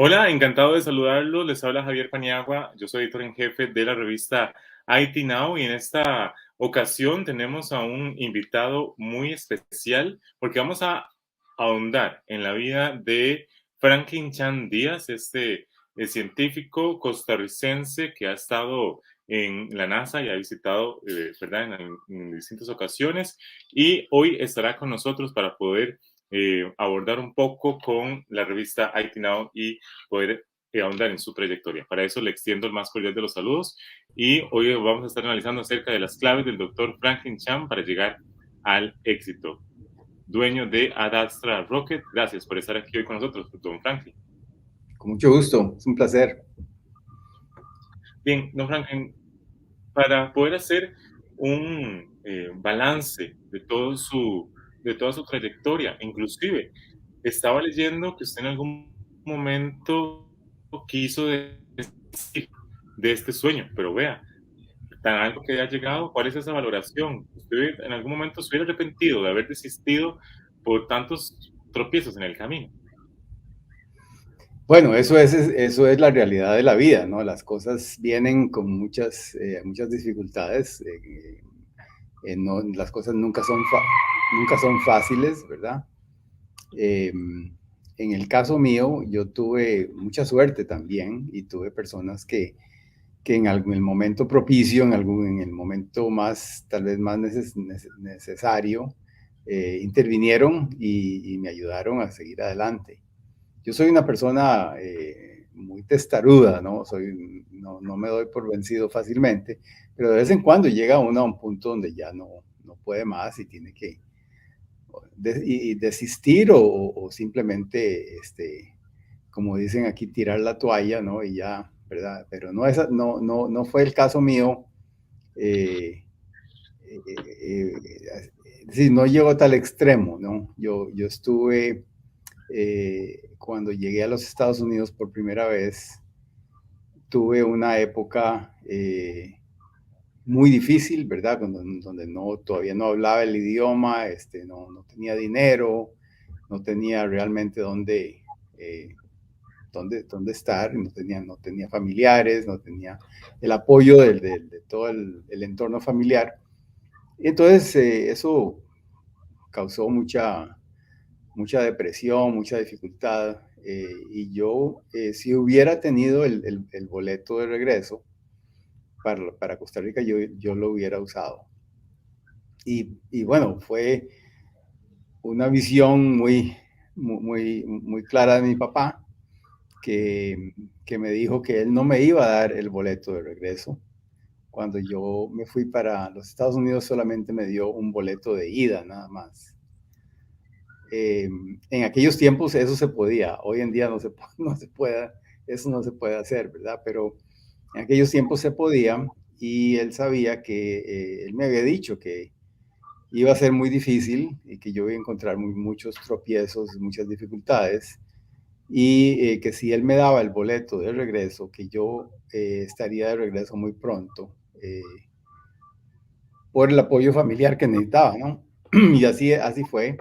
Hola, encantado de saludarlo. Les habla Javier Paniagua. Yo soy editor en jefe de la revista IT Now y en esta ocasión tenemos a un invitado muy especial porque vamos a ahondar en la vida de Franklin Chan Díaz, este científico costarricense que ha estado en la NASA y ha visitado, ¿verdad?, en distintas ocasiones y hoy estará con nosotros para poder abordar un poco con la revista IT Now y poder ahondar en su trayectoria. Para eso le extiendo el más cordial de los saludos y hoy vamos a estar analizando acerca de las claves del doctor Franklin Chan para llegar al éxito. Dueño de Ad Astra Rocket, gracias por estar aquí hoy con nosotros, don Franklin. Con mucho gusto, es un placer. Bien, don Franklin, para poder hacer un balance de toda su trayectoria, inclusive estaba leyendo que usted en algún momento quiso desistir de este sueño, pero vea, tan alto que ha llegado, ¿cuál es esa valoración? ¿Usted en algún momento se hubiera arrepentido de haber desistido por tantos tropiezos en el camino? Bueno, eso es la realidad de la vida, ¿no? Las cosas vienen con muchas dificultades. Las cosas nunca son fáciles, ¿verdad? Eh, en el caso mío, yo tuve mucha suerte también y tuve personas que en el momento propicio, en el momento más, tal vez más necesario, intervinieron y me ayudaron a seguir adelante. Yo soy una persona muy testaruda, ¿no? No me doy por vencido fácilmente, pero de vez en cuando llega uno a un punto donde ya no puede más y tiene que desistir o simplemente, como dicen aquí, tirar la toalla, ¿no? Y ya, ¿verdad? Pero no fue el caso mío. Eh, sí, no llegó a tal extremo, ¿no? Yo estuve cuando llegué a los Estados Unidos por primera vez, tuve una época muy difícil, ¿verdad? Donde todavía no hablaba el idioma, no tenía dinero, no tenía realmente eh, dónde estar, no tenía familiares, no tenía el apoyo de todo el entorno familiar. Y entonces eso causó mucha depresión, mucha dificultad. Y yo, si hubiera tenido el boleto de regreso para Costa Rica, yo lo hubiera usado. Y bueno, fue una visión muy clara de mi papá, que me dijo que él no me iba a dar el boleto de regreso. Cuando yo me fui para los Estados Unidos, solamente me dio un boleto de ida, nada más. En aquellos tiempos eso se podía, hoy en día no se puede, eso no se puede hacer, ¿verdad? Pero en aquellos tiempos se podía y él sabía él me había dicho que iba a ser muy difícil y que yo iba a encontrar muchos tropiezos, muchas dificultades y que si él me daba el boleto de regreso, que yo estaría de regreso muy pronto por el apoyo familiar que necesitaba, ¿no? Y así fue.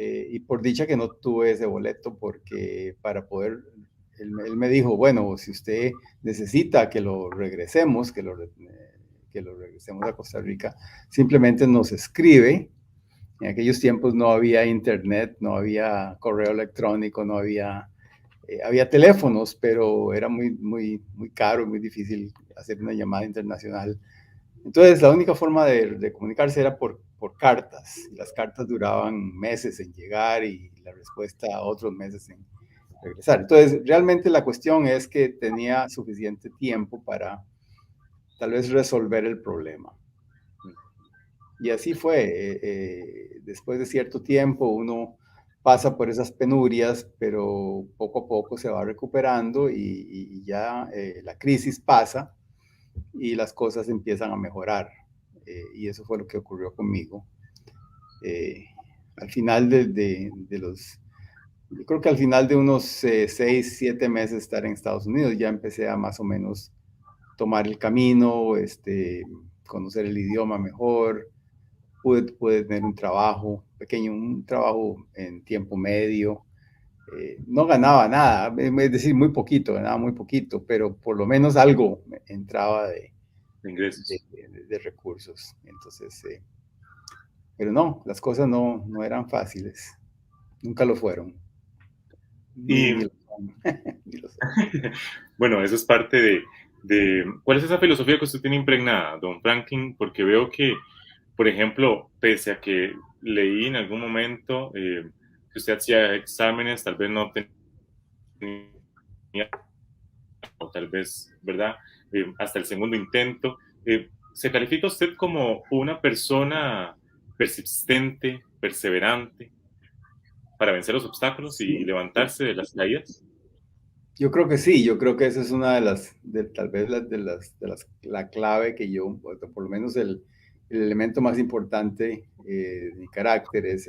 Y por dicha que no tuve ese boleto porque para poder, él me dijo, bueno, si usted necesita que lo regresemos, que lo regresemos a Costa Rica, simplemente nos escribe. En aquellos tiempos no había internet, no había correo electrónico, había teléfonos, pero era muy caro y muy difícil hacer una llamada internacional. Entonces, la única forma de comunicarse era por cartas. Y las cartas duraban meses en llegar y la respuesta otros meses en regresar. Entonces, realmente la cuestión es que tenía suficiente tiempo para tal vez resolver el problema. Y así fue. Después de cierto tiempo, uno pasa por esas penurias, pero poco a poco se va recuperando y ya la crisis pasa y las cosas empiezan a mejorar. Y eso fue lo que ocurrió conmigo. Eh, al final yo creo que al final de unos 6, 7 meses de estar en Estados Unidos, ya empecé a más o menos tomar el camino, conocer el idioma mejor, pude tener un trabajo pequeño, un trabajo en tiempo medio, No ganaba nada, es decir, muy poquito, ganaba muy poquito, pero por lo menos algo entraba de ingresos. de recursos. Entonces, pero no, las cosas no eran fáciles, nunca lo fueron, Y ni lo son, ni lo son. bueno, eso es parte ¿cuál es esa filosofía que usted tiene impregnada, don Franklin? Porque veo que, por ejemplo, pese a que leí en algún momento que usted hacía exámenes, tal vez no tenía, o tal vez, ¿verdad? Hasta el segundo intento, ¿se califica usted como una persona persistente, perseverante, para vencer los obstáculos y Sí, levantarse de las caídas? yo creo que sí, yo creo que esa es una de tal vez la clave que yo, por lo menos el elemento más importante de mi carácter es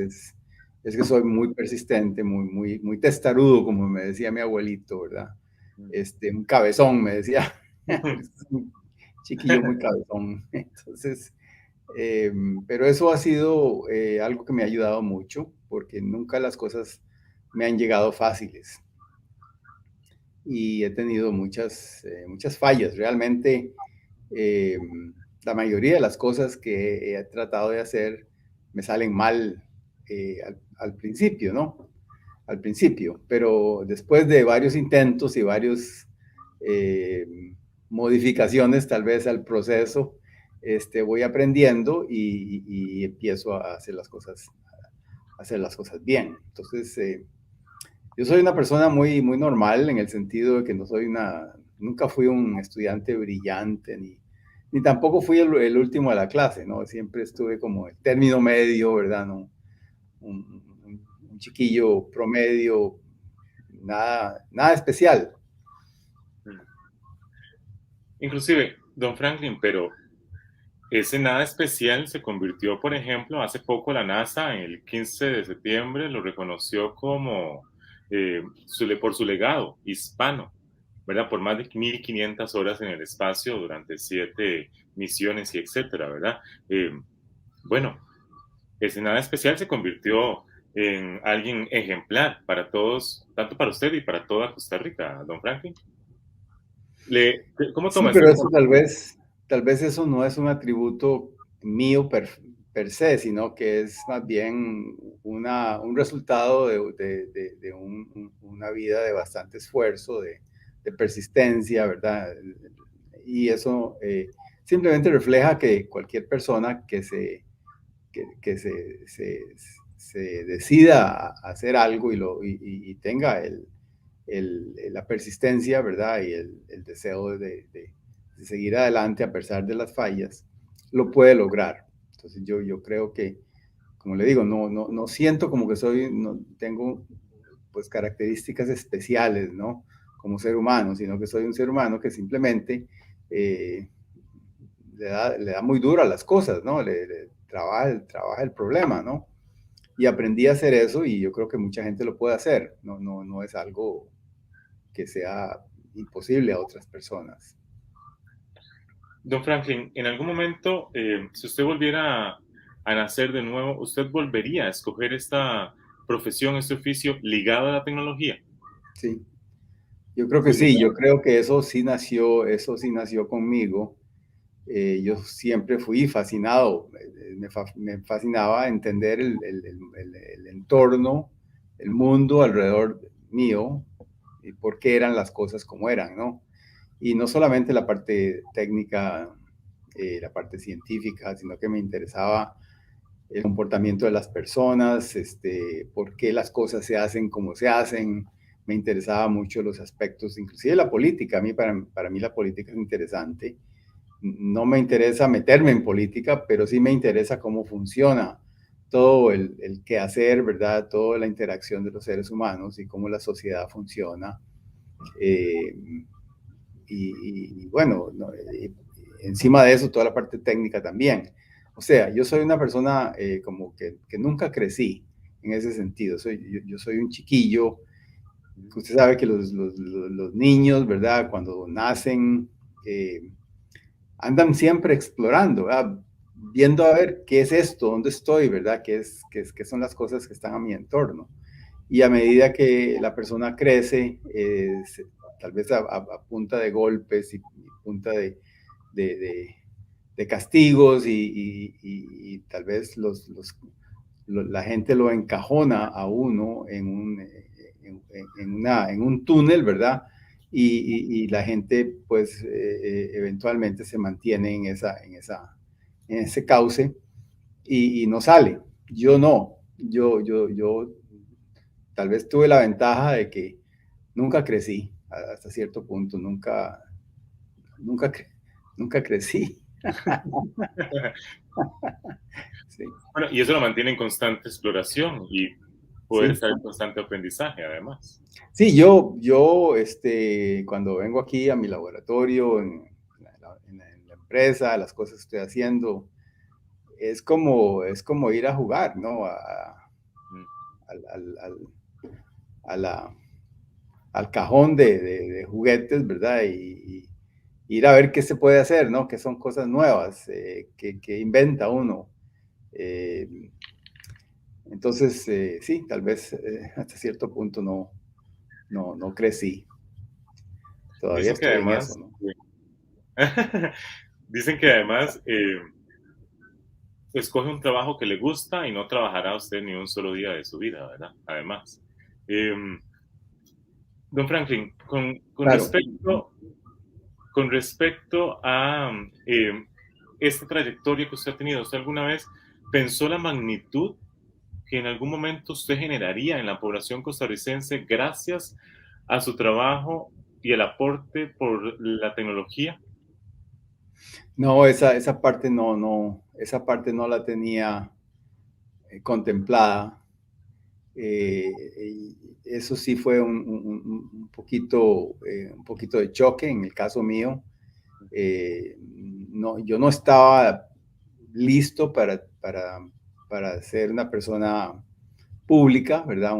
que soy muy persistente, muy testarudo, como me decía mi abuelito, ¿verdad? Un cabezón, me decía, es un chiquillo muy cabezón. Entonces, pero eso ha sido algo que me ha ayudado mucho, porque nunca las cosas me han llegado fáciles y he tenido muchas fallas. Realmente, eh, la mayoría de las cosas que he tratado de hacer me salen mal al principio, ¿no? Al principio, pero después de varios intentos y varias modificaciones tal vez al proceso, voy aprendiendo y empiezo a hacer las cosas bien. Entonces, yo soy una persona muy normal en el sentido de que nunca fui un estudiante brillante, ni tampoco fui el último de la clase, ¿no? Siempre estuve como el término medio, ¿verdad? ¿No? Un chiquillo promedio, nada especial. Inclusive, don Franklin, pero ese nada especial se convirtió, por ejemplo, hace poco la NASA, el 15 de septiembre, lo reconoció como por su legado hispano, ¿verdad? Por más de 1.500 horas en el espacio durante 7 misiones y etcétera, ¿verdad? Eh, bueno, ese nada especial se convirtió en alguien ejemplar para todos, tanto para usted y para toda Costa Rica, don Franklin. ¿Cómo Sí, toma ese pero eso reconocimiento? tal vez eso no es un atributo mío per se, sino que es más bien un resultado de una vida de bastante esfuerzo, de persistencia, ¿verdad? Y eso simplemente refleja que cualquier persona que se decida a hacer algo y tenga la persistencia, ¿verdad? Y el deseo de seguir adelante a pesar de las fallas, lo puede lograr. Entonces yo creo que, como le digo, no siento como que no tengo pues características especiales, ¿no? Como ser humano, sino que soy un ser humano que simplemente eh, le da muy duro a las cosas, ¿no? Trabaja el problema, ¿no? Y aprendí a hacer eso y yo creo que mucha gente lo puede hacer, no es algo que sea imposible a otras personas. Don Franklin, en algún momento, si usted volviera a nacer de nuevo, ¿usted volvería a escoger esta profesión, este oficio ligado a la tecnología? Sí, yo creo que sí, yo Definitivamente. creo que eso sí nació conmigo. Yo siempre fui fascinado, me fascinaba entender el entorno, el mundo alrededor mío y por qué eran las cosas como eran, ¿no? Y no solamente la parte técnica, la parte científica, sino que me interesaba el comportamiento de las personas, por qué las cosas se hacen como se hacen. Me interesaba mucho los aspectos, inclusive la política. Para mí la política es interesante. No me interesa meterme en política, pero sí me interesa cómo funciona todo el quehacer, ¿verdad? Toda la interacción de los seres humanos y cómo la sociedad funciona. Eh, bueno, no, encima de eso, toda la parte técnica también. O sea, yo soy una persona como que nunca crecí en ese sentido. Yo soy un chiquillo. Usted sabe que los niños, ¿verdad? Cuando nacen, andan siempre explorando, ¿verdad? Viendo a ver qué es esto, dónde estoy, ¿verdad? ¿Qué son las cosas que están a mi entorno? y a medida que la persona crece, tal vez a punta de golpes y punta de, de, de castigos y tal vez la gente lo encajona a uno en un túnel, ¿verdad? Y la gente pues eventualmente se mantiene en ese cauce y no sale. Yo no, yo tal vez tuve la ventaja de que nunca crecí hasta cierto punto, nunca, nunca crecí. Sí, Bueno, y eso lo mantiene en constante exploración y poder sí. estar en constante aprendizaje, además. Sí, cuando vengo aquí a mi laboratorio, en la empresa, las cosas que estoy haciendo, es como ir a jugar, ¿no? Mm. Al, al, al, a la, al cajón de juguetes, ¿verdad? Y ir a ver qué se puede hacer, ¿no? Que son cosas nuevas, que inventa uno. Eh, entonces, sí, tal vez hasta cierto punto no crecí. Todavía Dicen que estoy en eso, además, ¿no? dicen que además escoge un trabajo que le gusta y no trabajará usted ni un solo día de su vida, ¿verdad? Además. Eh, Don Franklin, Claro. con respecto a esta trayectoria que usted ha tenido, ¿usted alguna vez pensó la magnitud que en algún momento usted generaría en la población costarricense gracias a su trabajo y el aporte por la tecnología? No, esa parte no la tenía contemplada. Eso sí fue un poquito de choque en el caso mío. No, yo no estaba listo para ser una persona pública, ¿verdad?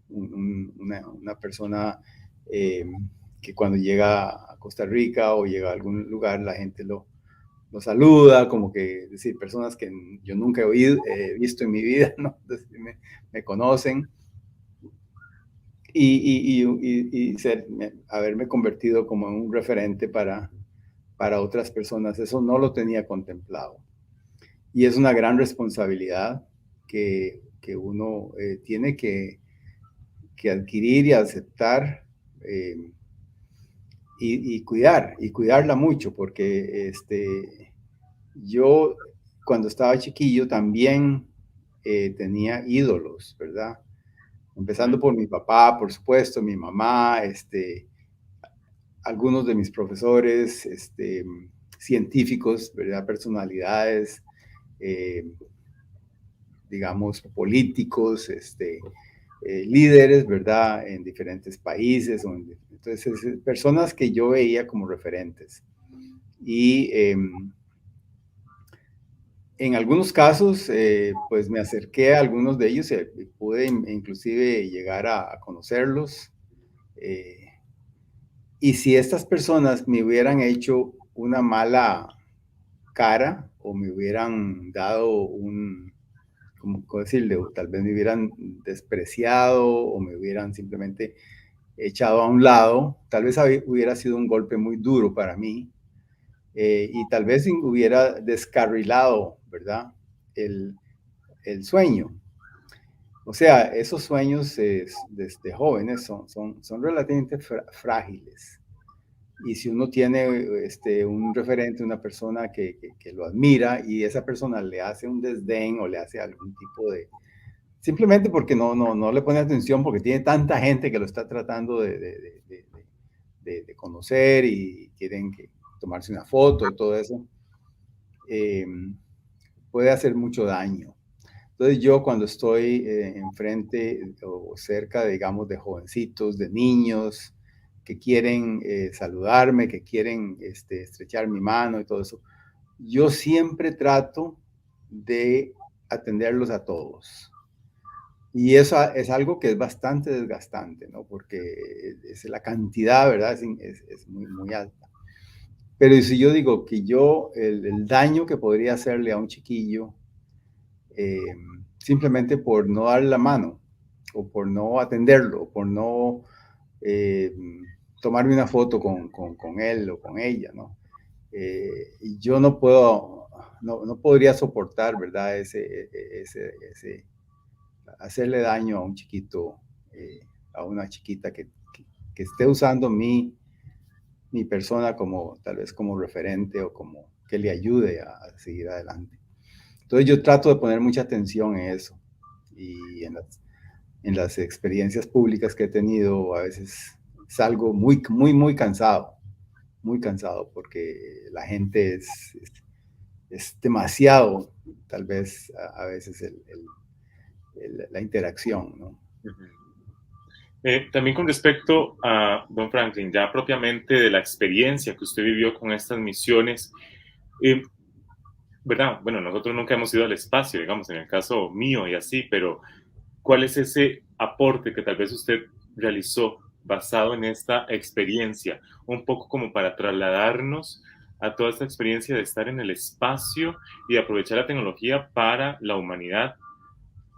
Una persona eh, que cuando llega a Costa Rica o llega a algún lugar, la gente lo saluda, como que, es decir, personas que yo nunca visto en mi vida, ¿no? Entonces, me conocen haberme convertido como en un referente para otras personas, eso no lo tenía contemplado. Y es una gran responsabilidad que uno tiene que adquirir y aceptar y cuidarla mucho, porque yo cuando estaba chiquillo también tenía ídolos, ¿verdad? Empezando por mi papá, por supuesto, mi mamá, algunos de mis profesores, científicos, ¿verdad? Personalidades, eh, digamos, políticos, líderes, ¿verdad? En diferentes países. Entonces, personas que yo veía como referentes. Y en algunos casos, pues me acerqué a algunos de ellos y pude inclusive llegar a conocerlos. Eh, y si estas personas me hubieran hecho una mala cara o me hubieran dado como decirle, o tal vez me hubieran despreciado o me hubieran simplemente echado a un lado, tal vez hubiera sido un golpe muy duro para mí y tal vez hubiera descarrilado, ¿verdad? El, el sueño. O sea, esos sueños desde jóvenes son relativamente frágiles. Y si uno tiene un referente, una persona que lo admira y esa persona le hace un desdén o le hace algún tipo de, simplemente porque no le pone atención porque tiene tanta gente que lo está tratando de conocer y quieren tomarse una foto y todo eso, eh, puede hacer mucho daño. Entonces yo cuando estoy enfrente o cerca, digamos, de jovencitos, de niños que quieren saludarme, que quieren estrechar mi mano y todo eso, yo siempre trato de atenderlos a todos. Y eso es algo que es bastante desgastante, ¿no? Porque la cantidad, ¿verdad? Es muy alta. Pero si yo digo que el daño que podría hacerle a un chiquillo, simplemente por no darle la mano o por no atenderlo, o por no eh, tomarme una foto con él o con ella, ¿no? Y yo no puedo, no podría soportar, ¿verdad? Ese hacerle daño a un chiquito, a una chiquita que esté usando mi persona como tal vez como referente o como que le ayude a seguir adelante. Entonces yo trato de poner mucha atención en eso y en las experiencias públicas que he tenido a veces salgo muy cansado porque la gente es demasiado, tal vez a veces la interacción, ¿no? Ujú. También con respecto a don Franklin, ya propiamente de la experiencia que usted vivió con estas misiones, eh, ¿verdad? Bueno, nosotros nunca hemos ido al espacio, digamos, en el caso mío y así, pero ¿cuál es ese aporte que tal vez usted realizó basado en esta experiencia? Un poco como para trasladarnos a toda esta experiencia de estar en el espacio y de aprovechar la tecnología para la humanidad.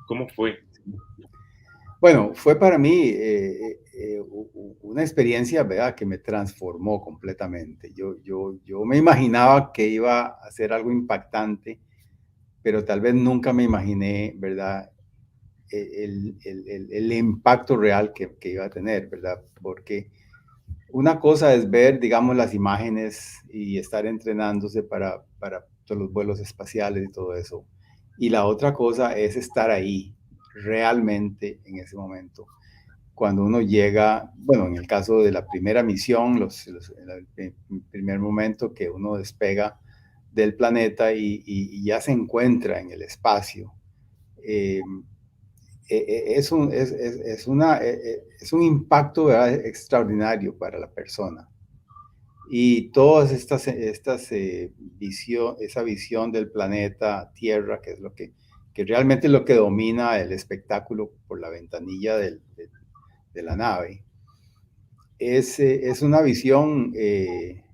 ¿Cómo fue? Bueno, fue para mí una experiencia, ¿verdad?, que me transformó completamente. Yo me imaginaba que iba a ser algo impactante, pero tal vez nunca me imaginé, ¿verdad?, el impacto real que iba a tener, ¿verdad? Porque una cosa es ver, digamos, las imágenes y estar entrenándose para todos los vuelos espaciales y todo eso. Y la otra cosa es estar ahí, realmente en ese momento. Cuando uno llega, bueno, en el caso de la primera misión, el primer momento que uno despega del planeta y ya se encuentra en el espacio, eh, es un impacto, ¿verdad?, extraordinario para la persona. Y todas esa visión del planeta Tierra, que es que realmente es lo que domina el espectáculo por la ventanilla de la nave, es una visión que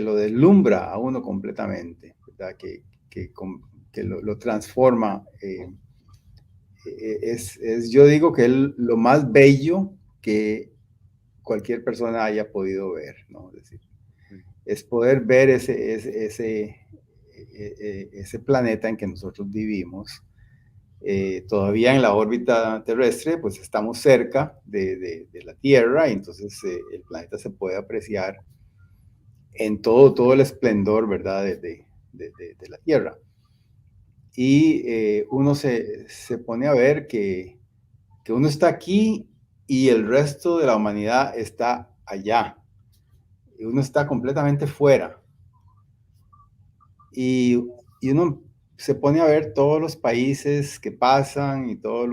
lo deslumbra a uno completamente, ¿verdad? Que, que lo transforma. Yo digo que es lo más bello que cualquier persona haya podido ver, ¿no? Es decir, es poder ver ese planeta en que nosotros vivimos. Todavía en la órbita terrestre, pues estamos cerca de la Tierra y entonces el planeta se puede apreciar en todo el esplendor, ¿verdad?, de la Tierra. Y uno se pone a ver que uno está aquí y el resto de la humanidad está allá. Y uno está completamente fuera. Y uno se pone a ver todos los países que pasan y todas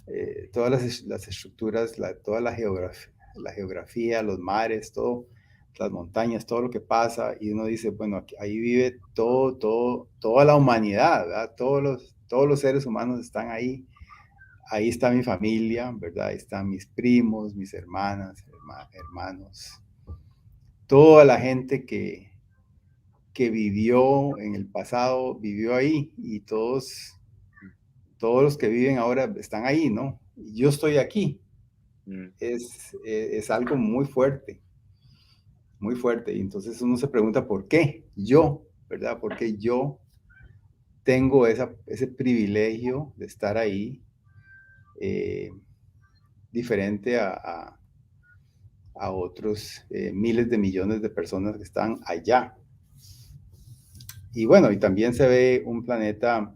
las estructuras, toda la geografía, los mares, todo, las montañas, todo lo que pasa, y uno dice, bueno, ahí vive toda la humanidad, ¿verdad? Todos los seres humanos están ahí. Ahí está mi familia, ¿verdad? Ahí están mis primos, mis hermanas, hermanos, toda la gente que vivió en el pasado, vivió ahí, y todos los que viven ahora están ahí, ¿no? Y yo estoy aquí. Mm, Es algo muy fuerte, muy fuerte. Y entonces uno se pregunta, ¿por qué yo, verdad? ¿Por qué yo tengo ese privilegio de estar ahí, eh, diferente a otros miles de millones de personas que están allá? Y bueno, y también se ve un planeta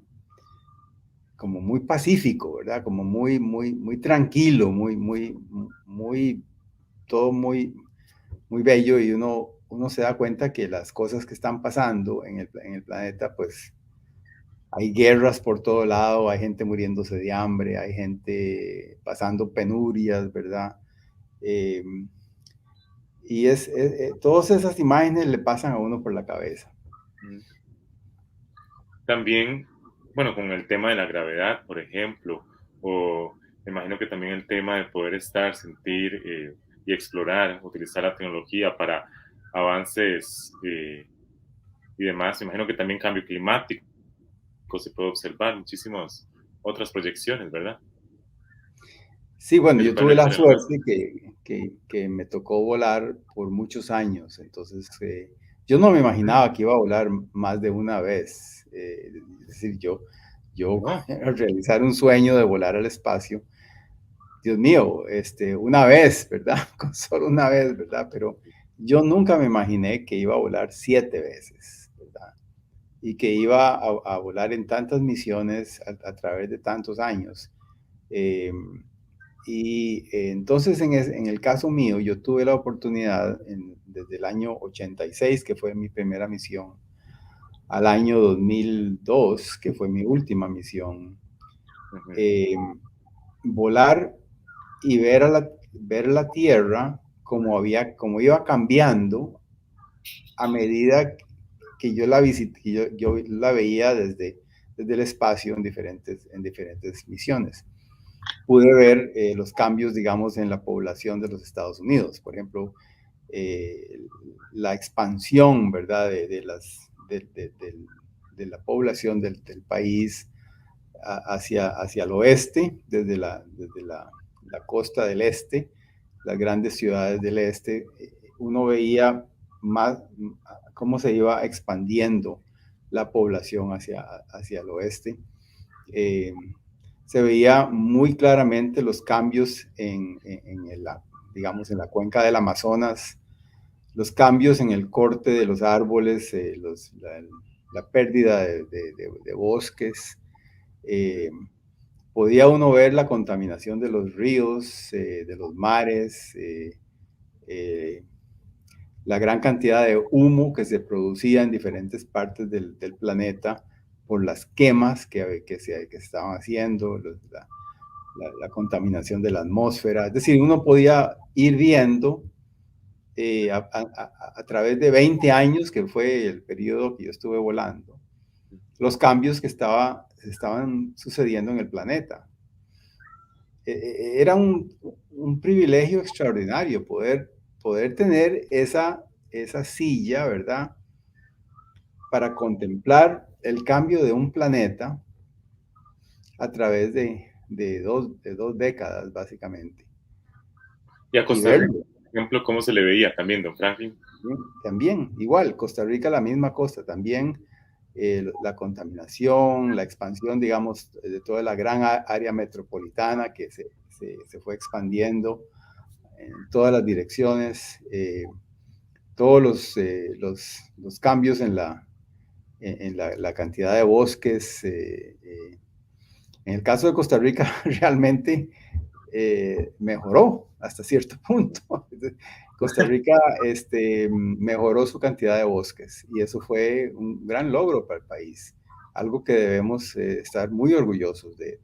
como muy pacífico, ¿verdad? Como muy tranquilo, todo muy bello, y uno se da cuenta que las cosas que están pasando en el planeta, pues hay guerras por todo lado, hay gente muriéndose de hambre, hay gente pasando penurias, ¿verdad? Eh, y todas esas imágenes le pasan a uno por la cabeza. mm. También, bueno, con el tema de la gravedad, por ejemplo, o me imagino que también el tema de poder estar, sentir y explorar, utilizar la tecnología para avances y demás. Me imagino que también cambio climático se puede observar, muchísimos otras proyecciones, ¿verdad? Sí, bueno, Eso yo fue tuve la en el vuelo. suerte que me tocó volar por muchos años, entonces yo no me imaginaba que iba a volar más de una vez. Es decir, yo No. al realizar un sueño de volar al espacio, Dios mío, una vez, ¿verdad? Con solo una vez, ¿verdad? Pero yo nunca me imaginé que iba a volar 7 veces, ¿verdad? Y que iba a volar en tantas misiones a través de tantos años. Eh, entonces, en el caso mío, yo tuve la oportunidad desde el año 86, que fue mi primera misión, al año 2002, que fue mi última misión, Ujú. eh, volar y ver la Tierra como iba cambiando a medida que yo la visité, yo la veía desde el espacio en diferentes misiones. Pude ver los cambios, digamos, en la población de los Estados Unidos. Por ejemplo, la expansión, ¿verdad?, de la población del país hacia el oeste, la costa del este, las grandes ciudades del este. Uno veía más cómo se iba expandiendo la población hacia el oeste. Eh, Se veía muy claramente los cambios digamos, en la cuenca del Amazonas, los cambios en el corte de los árboles, la pérdida de bosques. Eh, Podía uno ver la contaminación de los ríos, de los mares, eh, la gran cantidad de humo que se producía en diferentes partes del planeta por las quemas que estaban haciendo, la contaminación de la atmósfera. Es decir, uno podía ir viendo a través de 20 años, que fue el periodo que yo estuve volando, los cambios que estaban sucediendo en el planeta. Era un privilegio extraordinario poder tener esa silla, ¿verdad? Para contemplar el cambio de un planeta a través de dos décadas, básicamente, Y a y Costa Rica, verlo. por ejemplo, ¿cómo se le veía también, don Franklin? También, igual, Costa Rica la misma cosa, también la contaminación, la expansión, digamos, de toda la gran área metropolitana que se fue expandiendo en todas las direcciones, todos los cambios en la cantidad de bosques. En el caso de Costa Rica, realmente mejoró hasta cierto punto. Costa Rica mejoró su cantidad de bosques y eso fue un gran logro para el país, algo que debemos estar muy orgullosos de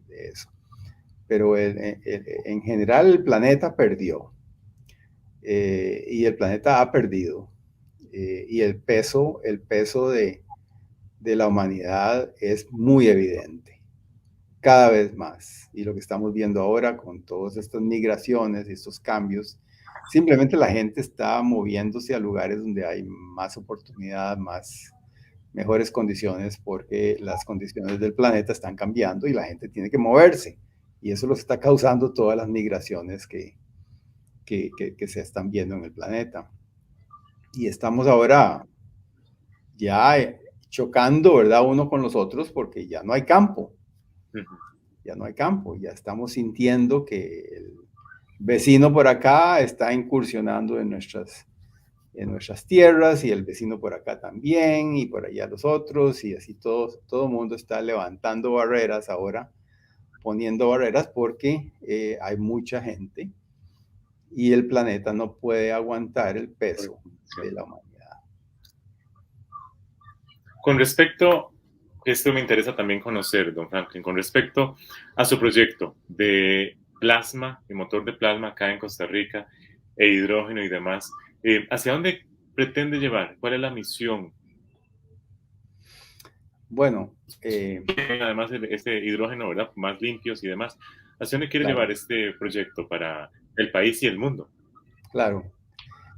eso. Pero en general el planeta perdió y el planeta ha perdido y el peso de la humanidad es muy evidente cada vez más. Y lo que estamos viendo ahora con todas estas migraciones y estos cambios, simplemente la gente está moviéndose a lugares donde hay más oportunidad, mejores condiciones, porque las condiciones del planeta están cambiando y la gente tiene que moverse. Y eso lo está causando todas las migraciones que se están viendo en el planeta. Y estamos ahora ya chocando, ¿verdad? Uno con los otros porque ya no hay campo. Ujú. Ya no hay campo, ya estamos sintiendo que el vecino por acá está incursionando en nuestras tierras y el vecino por acá también y por allá los otros y así todo el mundo está levantando barreras ahora, poniendo barreras porque hay mucha gente y el planeta no puede aguantar el peso de la humanidad. Con respecto, esto me interesa también conocer, don Franklin, con respecto a su proyecto de plasma, de motor de plasma acá en Costa Rica, e hidrógeno y demás, ¿hacia dónde pretende llevar? ¿Cuál es la misión? Bueno, Además, este hidrógeno, ¿verdad? Más limpios y demás. ¿Hacia dónde quiere claro, llevar este proyecto para el país y el mundo? claro.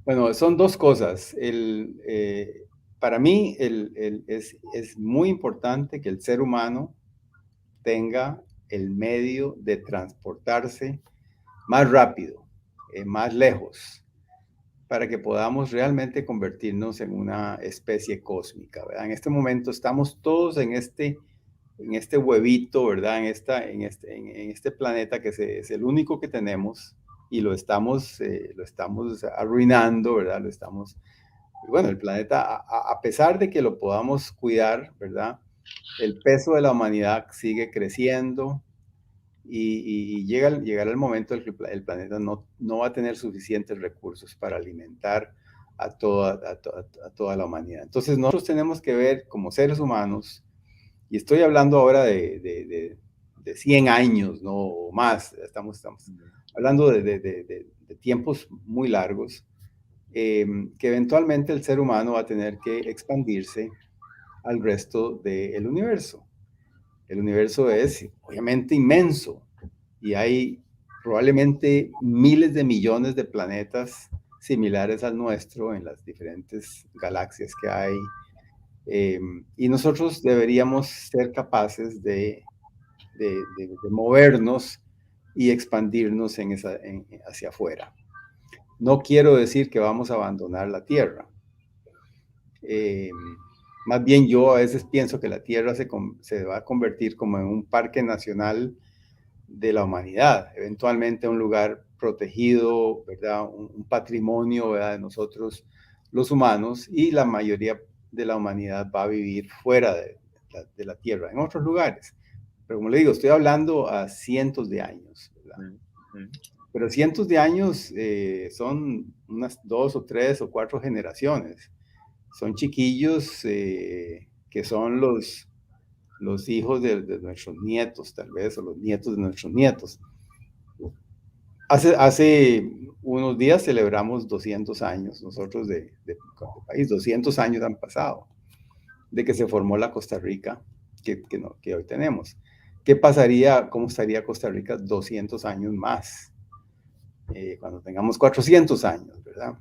Bueno, son dos cosas. Para mí es muy importante que el ser humano tenga el medio de transportarse más rápido, más lejos, para que podamos realmente convertirnos en una especie cósmica, ¿verdad? En este momento estamos todos en este huevito, ¿verdad? En este planeta que es el único que tenemos y lo estamos arruinando, ¿verdad? Bueno, el planeta, a pesar de que lo podamos cuidar, ¿verdad? El peso de la humanidad sigue creciendo y llegará el momento en que el planeta no va a tener suficientes recursos para alimentar a toda la humanidad. Entonces nosotros tenemos que ver como seres humanos, y estoy hablando ahora de 100 años, ¿no? O más, estamos hablando de tiempos muy largos, que eventualmente el ser humano va a tener que expandirse al resto del universo. El universo es obviamente inmenso y hay probablemente miles de millones de planetas similares al nuestro en las diferentes galaxias que hay. Y nosotros deberíamos ser capaces de movernos y expandirnos hacia afuera. No quiero decir que vamos a abandonar la Tierra. Más bien yo a veces pienso que la Tierra se va a convertir como en un parque nacional de la humanidad, eventualmente un lugar protegido, ¿verdad? Un patrimonio, ¿verdad? De nosotros los humanos, y la mayoría de la humanidad va a vivir fuera de la Tierra, en otros lugares. Pero como le digo, estoy hablando a cientos de años, ¿verdad? Pero cientos de años son unas 2 o 3 o 4 generaciones. Son chiquillos que son los hijos de nuestros nietos, tal vez, o los nietos de nuestros nietos. Hace unos días celebramos 200 años, nosotros de país, 200 años han pasado de que se formó la Costa Rica que hoy tenemos. ¿Qué pasaría, cómo estaría Costa Rica 200 años más? Cuando tengamos 400 años, ¿verdad?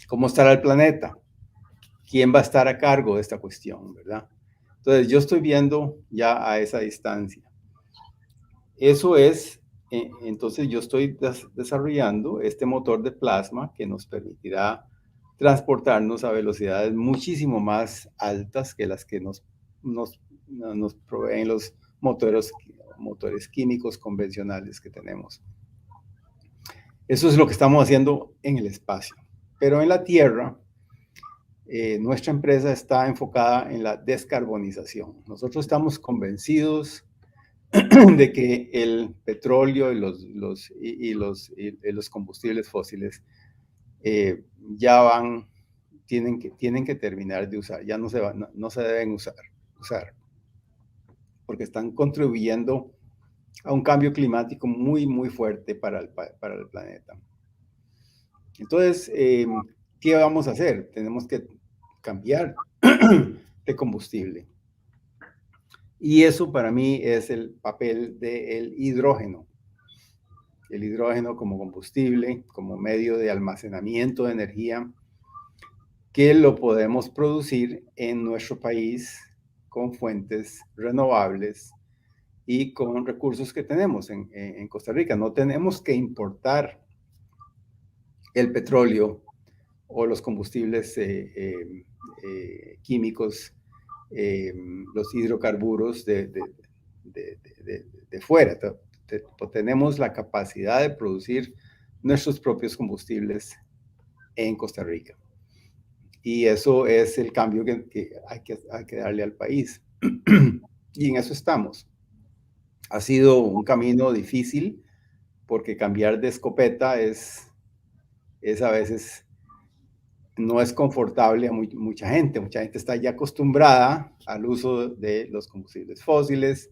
¿Cómo estará el planeta? ¿Quién va a estar a cargo de esta cuestión, verdad? Entonces, yo estoy viendo ya a esa distancia. Eso es, entonces yo estoy desarrollando este motor de plasma que nos permitirá transportarnos a velocidades muchísimo más altas que las que nos proveen los motores químicos convencionales que tenemos. Eso es lo que estamos haciendo en el espacio. Pero en la Tierra, nuestra empresa está enfocada en la descarbonización. Nosotros estamos convencidos de que el petróleo y los combustibles fósiles tienen que terminar de usar, ya no se deben usar, porque están contribuyendo a un cambio climático muy, muy fuerte para el planeta. Entonces, ¿qué vamos a hacer? Tenemos que cambiar de combustible. Y eso para mí es el papel del hidrógeno. El hidrógeno como combustible, como medio de almacenamiento de energía, que lo podemos producir en nuestro país con fuentes renovables y con recursos que tenemos en Costa Rica. No tenemos que importar el petróleo o los combustibles químicos, los hidrocarburos de fuera. Tenemos la capacidad de producir nuestros propios combustibles en Costa Rica. Y eso es el cambio que hay que darle al país. Y en eso estamos. Ha sido un camino difícil porque cambiar de escopeta es a veces no es confortable a mucha gente. Mucha gente está ya acostumbrada al uso de los combustibles fósiles.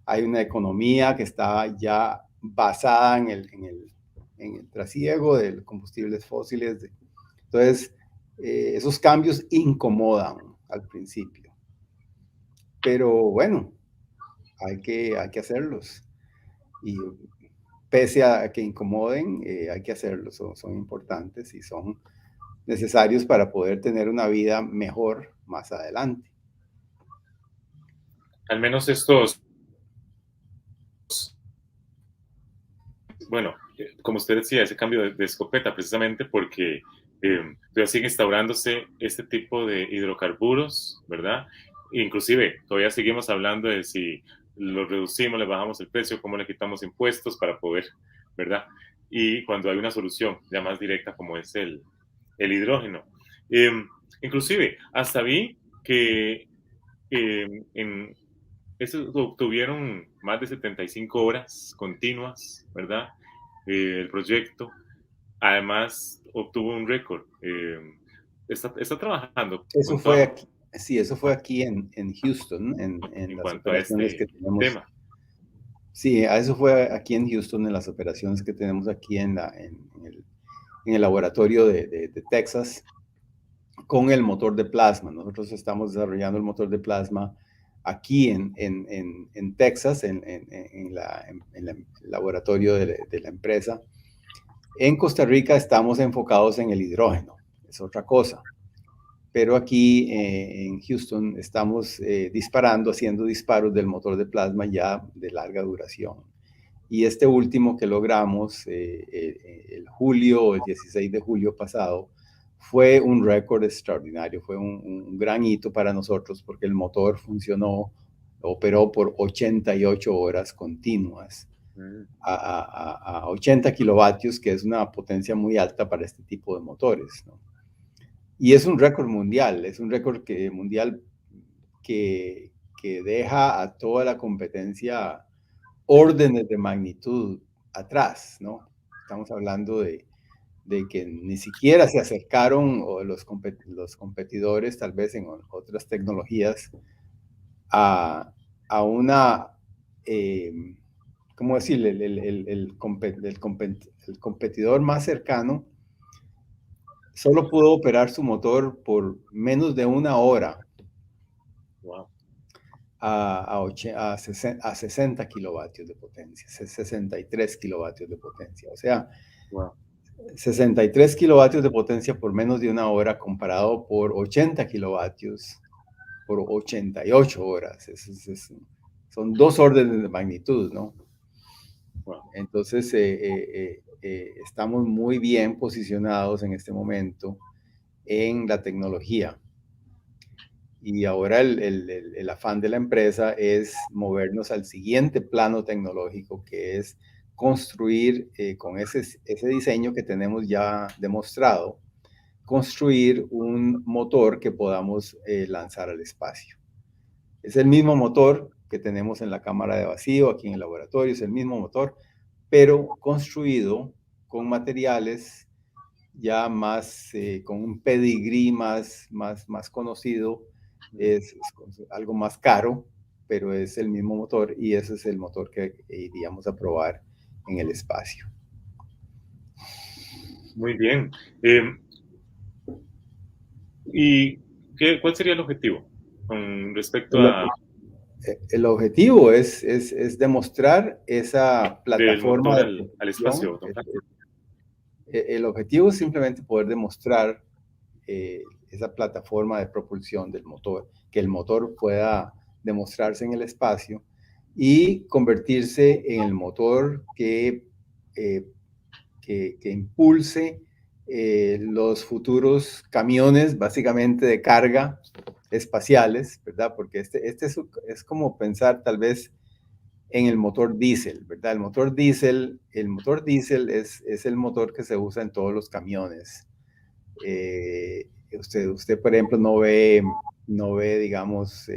Hay una economía que está ya basada en el trasiego de los combustibles fósiles. Entonces, esos cambios incomodan al principio. Pero bueno, hay que hacerlos. Y pese a que incomoden, hay que hacerlos. Son importantes y son necesarios para poder tener una vida mejor más adelante. Al menos estos bueno, como usted decía, ese cambio de escopeta, precisamente porque todavía sigue instaurándose este tipo de hidrocarburos, ¿verdad? Inclusive, todavía seguimos hablando de si lo reducimos, le bajamos el precio, cómo le quitamos impuestos para poder, ¿verdad? Y cuando hay una solución ya más directa como es el hidrógeno. Eh, Inclusive, hasta vi que en eso tuvieron más de 75 horas continuas, ¿verdad? El proyecto. Además, obtuvo un récord. Está trabajando Eso con fue toda, aquí, sí, eso fue aquí en Houston, en en las cuanto a operaciones que este tenemos. tema. Sí, a eso fue aquí en Houston, en las operaciones que tenemos aquí en el laboratorio de Texas, con el motor de plasma. Nosotros estamos desarrollando el motor de plasma aquí en Texas, en el laboratorio de la empresa. En Costa Rica estamos enfocados en el hidrógeno, es otra cosa. Pero aquí en Houston estamos disparando, haciendo disparos del motor de plasma ya de larga duración. Y este último que logramos el 16 de julio pasado, fue un récord extraordinario, fue un gran hito para nosotros porque el motor funcionó, operó por 88 horas continuas Mm, a 80 kilovatios, que es una potencia muy alta para este tipo de motores, ¿no? Y es un récord mundial, es un récord mundial que, que deja a toda la competencia órdenes de magnitud atrás, ¿no? Estamos hablando de que ni siquiera se acercaron o los competidores, tal vez en otras tecnologías, a, a una, eh, ¿cómo decirle? El competidor más cercano solo pudo operar su motor por menos de una hora wow, a 60 kilovatios de potencia, 63 kilovatios de potencia. O sea, wow. 63 kilovatios de potencia por menos de una hora comparado por 80 kilovatios por 88 horas. Son dos órdenes de magnitud, ¿no? Wow. Entonces, estamos muy bien posicionados en este momento en la tecnología. Y ahora el afán de la empresa es movernos al siguiente plano tecnológico, que es construir con ese diseño que tenemos ya demostrado, construir un motor que podamos lanzar al espacio. Es el mismo motor que tenemos en la cámara de vacío, aquí en el laboratorio, es el mismo motor, pero construido con materiales ya más, con un pedigrí más conocido, algo más caro, pero es el mismo motor y ese es el motor que iríamos a probar en el espacio. Muy bien. ¿Y cuál sería el objetivo con respecto El, a el objetivo es demostrar esa del plataforma motor de al espacio, propulsión. don Frank? El objetivo es simplemente poder demostrar esa plataforma de propulsión del motor, que el motor pueda demostrarse en el espacio y convertirse en el motor eh, que impulse los futuros camiones, básicamente de carga espaciales, ¿verdad? Porque este es como pensar tal vez en el motor diésel, ¿verdad? El motor diésel es el motor que se usa en todos los camiones. Usted, por ejemplo, no ve digamos,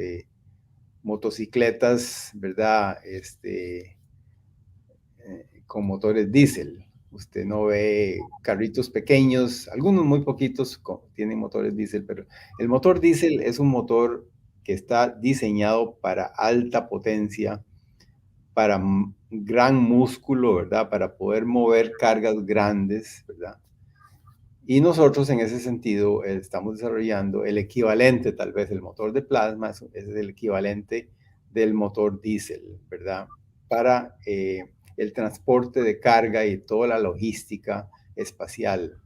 motocicletas, ¿verdad? Con motores diésel. Usted no ve carritos pequeños, algunos muy poquitos tienen motores diésel, pero el motor diésel es un motor que está diseñado para alta potencia, para gran músculo, ¿verdad? Para poder mover cargas grandes, ¿verdad? Y nosotros en ese sentido estamos desarrollando el equivalente, tal vez el motor de plasma es el equivalente del motor diésel, ¿verdad? Para el transporte de carga y toda la logística espacial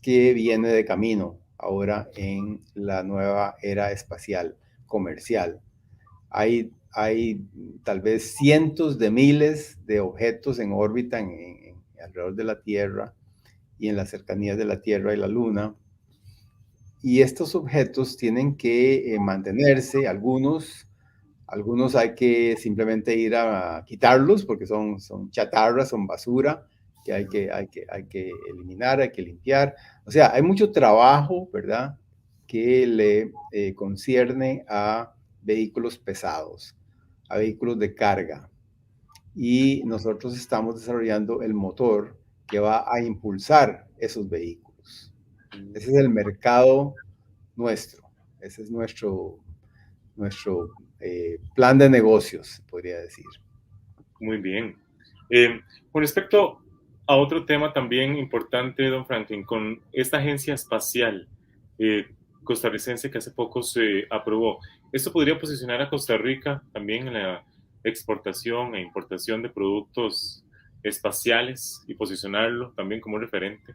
que viene de camino ahora en la nueva era espacial comercial. Hay tal vez cientos de miles de objetos en órbita alrededor de la Tierra y en las cercanías de la Tierra y la Luna. Y estos objetos tienen que mantenerse, algunos hay que simplemente ir a quitarlos porque son chatarras, son basura que hay que eliminar, hay que limpiar. O sea, hay mucho trabajo, ¿verdad?, que le concierne a vehículos pesados, a vehículos de carga. Y nosotros estamos desarrollando el motor que va a impulsar esos vehículos. Ese es el mercado nuestro, ese es nuestro plan de negocios, podría decir. Muy bien. Con respecto a otro tema también importante, don Franklin, con esta agencia espacial costarricense que hace poco se aprobó, ¿esto podría posicionar a Costa Rica también en la exportación e importación de productos espaciales y posicionarlo también como referente?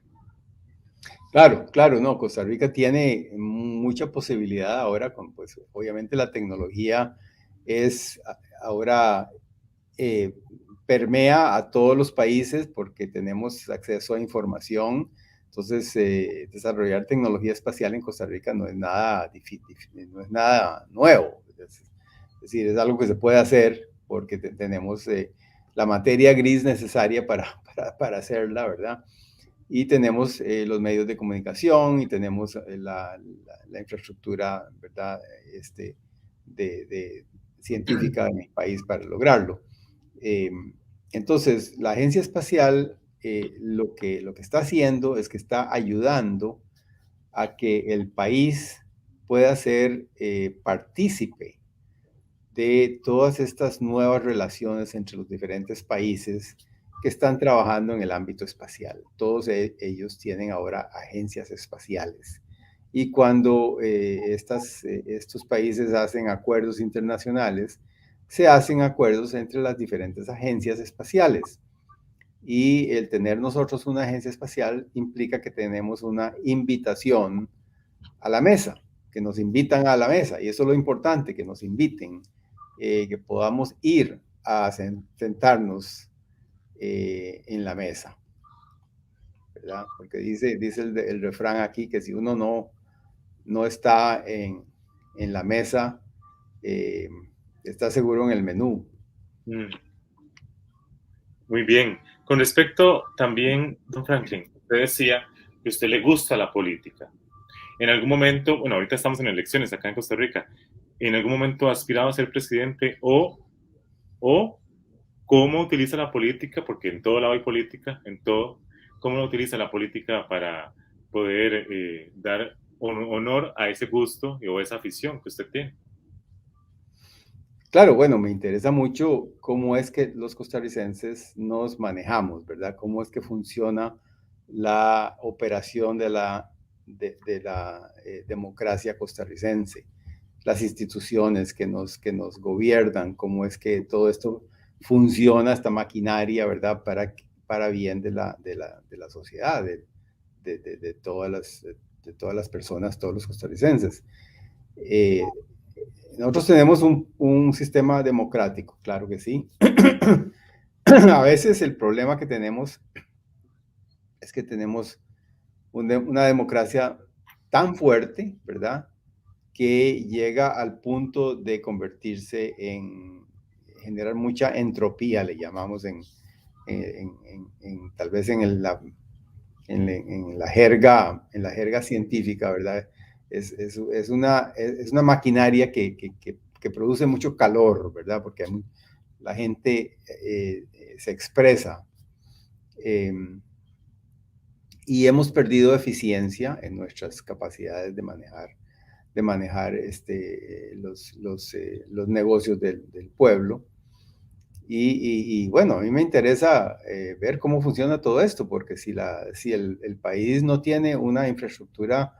Claro, claro, no, Costa Rica tiene mucha posibilidad ahora con, pues, obviamente la tecnología es ahora eh, permea a todos los países porque tenemos acceso a información. Entonces, desarrollar tecnología espacial en Costa Rica no es nada no es nada nuevo. Es decir, es algo que se puede hacer porque tenemos la materia gris necesaria para hacerla, ¿verdad? Y tenemos los medios de comunicación y tenemos la infraestructura, ¿verdad?, de científica en el país para lograrlo. Eh, entonces, la agencia espacial lo que está haciendo es que está ayudando a que el país pueda ser partícipe de todas estas nuevas relaciones entre los diferentes países que están trabajando en el ámbito espacial. Todos ellos tienen ahora agencias espaciales. Y cuando estos países hacen acuerdos internacionales, se hacen acuerdos entre las diferentes agencias espaciales. Y el tener nosotros una agencia espacial implica que tenemos una invitación a la mesa, que nos invitan a la mesa. Y eso es lo importante, que nos inviten, que podamos ir a sentarnos en la mesa, ¿verdad? Porque dice el refrán aquí que si uno no está en la mesa, está seguro en el menú. Mm. Muy bien. Con respecto también, don Franklin, usted decía que a usted le gusta la política. En algún momento, bueno, ahorita estamos en elecciones acá en Costa Rica, ¿en algún momento ha aspirado a ser presidente o cómo utiliza la política? Porque en todo lado hay política, en todo. ¿Cómo lo utiliza la política para poder dar honor a ese gusto o esa afición que usted tiene? Claro, bueno, me interesa mucho cómo es que los costarricenses nos manejamos, ¿verdad? Cómo es que funciona la operación de la democracia costarricense, las instituciones que nos gobiernan, cómo es que todo esto funciona, esta maquinaria, ¿verdad? Para bien de la sociedad, de de todas las personas, todos los costarricenses. Eh, Nosotros tenemos un sistema democrático, claro que sí. A veces el problema que tenemos es que tenemos una democracia tan fuerte, ¿verdad?, que llega al punto de convertirse en generar mucha entropía, le llamamos tal vez en la jerga científica, ¿verdad? Es una maquinaria que produce mucho calor, ¿verdad? Porque la gente se expresa. Eh, y hemos perdido eficiencia en nuestras capacidades de manejar los negocios del pueblo. Y bueno, a mí me interesa ver cómo funciona todo esto, porque si el país no tiene una infraestructura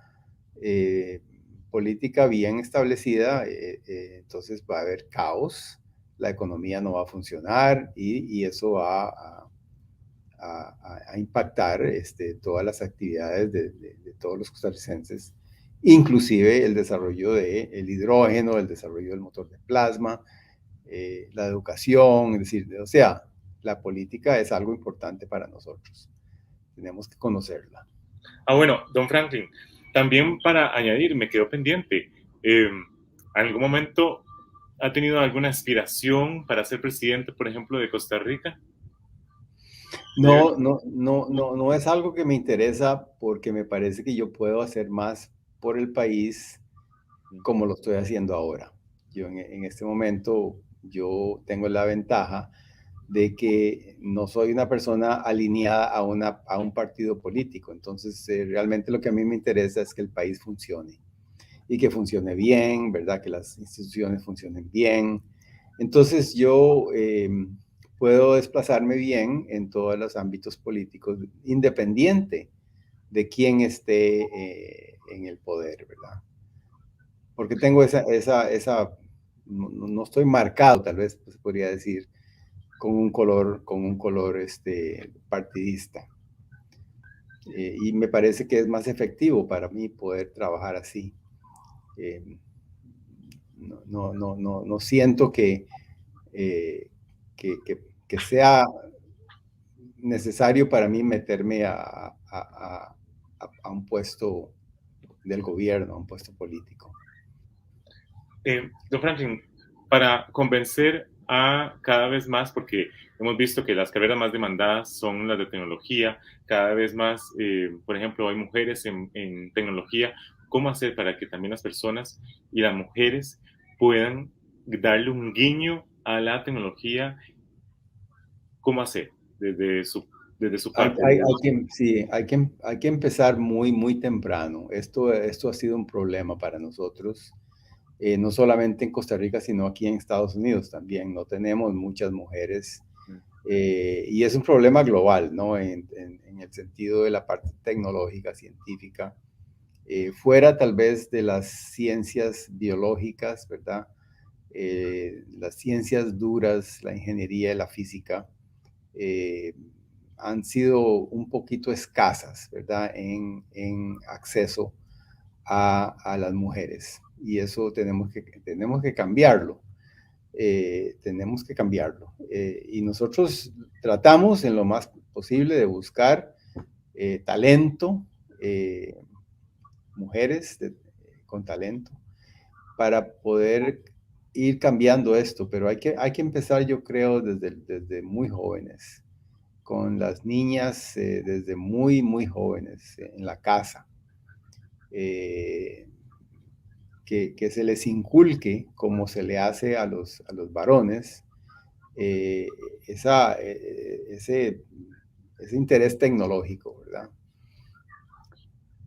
eh, política bien establecida, entonces va a haber caos, la economía no va a funcionar y eso va a impactar todas las actividades de todos los costarricenses, inclusive el desarrollo del hidrógeno, el desarrollo del motor de plasma, la educación, es decir, o sea, la política es algo importante para nosotros. Tenemos que conocerla. Bueno, don Franklin, también para añadir, me quedó pendiente. ¿En algún momento ha tenido alguna aspiración para ser presidente, por ejemplo, de Costa Rica? No es algo que me interesa porque me parece que yo puedo hacer más por el país como lo estoy haciendo ahora. Yo en este momento, yo tengo la ventaja de que no soy una persona alineada a un partido político. Entonces, realmente lo que a mí me interesa es que el país funcione y que funcione bien, ¿verdad? Que las instituciones funcionen bien. Entonces, yo puedo desplazarme bien en todos los ámbitos políticos, independiente de quién esté en el poder, ¿verdad? Porque tengo no estoy marcado, tal vez se podría decir, con un color partidista. Y me parece que es más efectivo para mí poder trabajar así. Eh, no siento que sea necesario para mí meterme a un puesto del gobierno, a un puesto político. Don Franklin, para convencer a cada vez más, porque hemos visto que las carreras más demandadas son las de tecnología, cada vez más, por ejemplo, hay mujeres en tecnología, ¿cómo hacer para que también las personas y las mujeres puedan darle un guiño a la tecnología? ¿Cómo hacer desde su parte? Sí, hay que empezar muy temprano. Esto ha sido un problema para nosotros, no solamente en Costa Rica, sino aquí en Estados Unidos también. No tenemos muchas mujeres y es un problema global, ¿no? En el sentido de la parte tecnológica, científica, fuera tal vez de las ciencias biológicas, ¿verdad? Las ciencias duras, la ingeniería y la física, eh, han sido un poquito escasas, ¿verdad? En acceso a las mujeres. Y eso tenemos que cambiarlo. Tenemos que cambiarlo. Y nosotros tratamos en lo más posible de buscar talento, mujeres con talento, para poder ir cambiando esto. Pero hay que empezar, yo creo, desde muy jóvenes, con las niñas desde muy jóvenes en la casa. Eh, que se les inculque, como se le hace a los varones, eh, ese interés tecnológico, ¿verdad?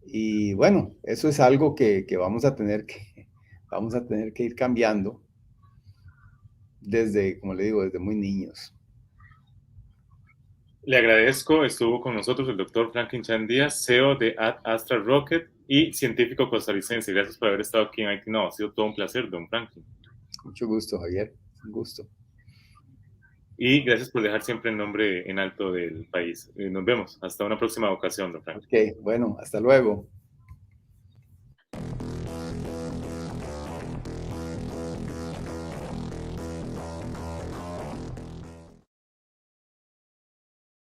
Y bueno, eso es algo que vamos a tener que ir cambiando desde, como le digo, desde muy niños. Le agradezco, estuvo con nosotros el doctor Franklin Chan Díaz, CEO de Ad Astra Rocket y científico costarricense. Gracias por haber estado aquí en IT Now. Ha sido todo un placer, don Franklin. Mucho gusto, Javier. Un gusto. Y gracias por dejar siempre el nombre en alto del país. Nos vemos. Hasta una próxima ocasión, don Franklin. Ok, bueno, hasta luego.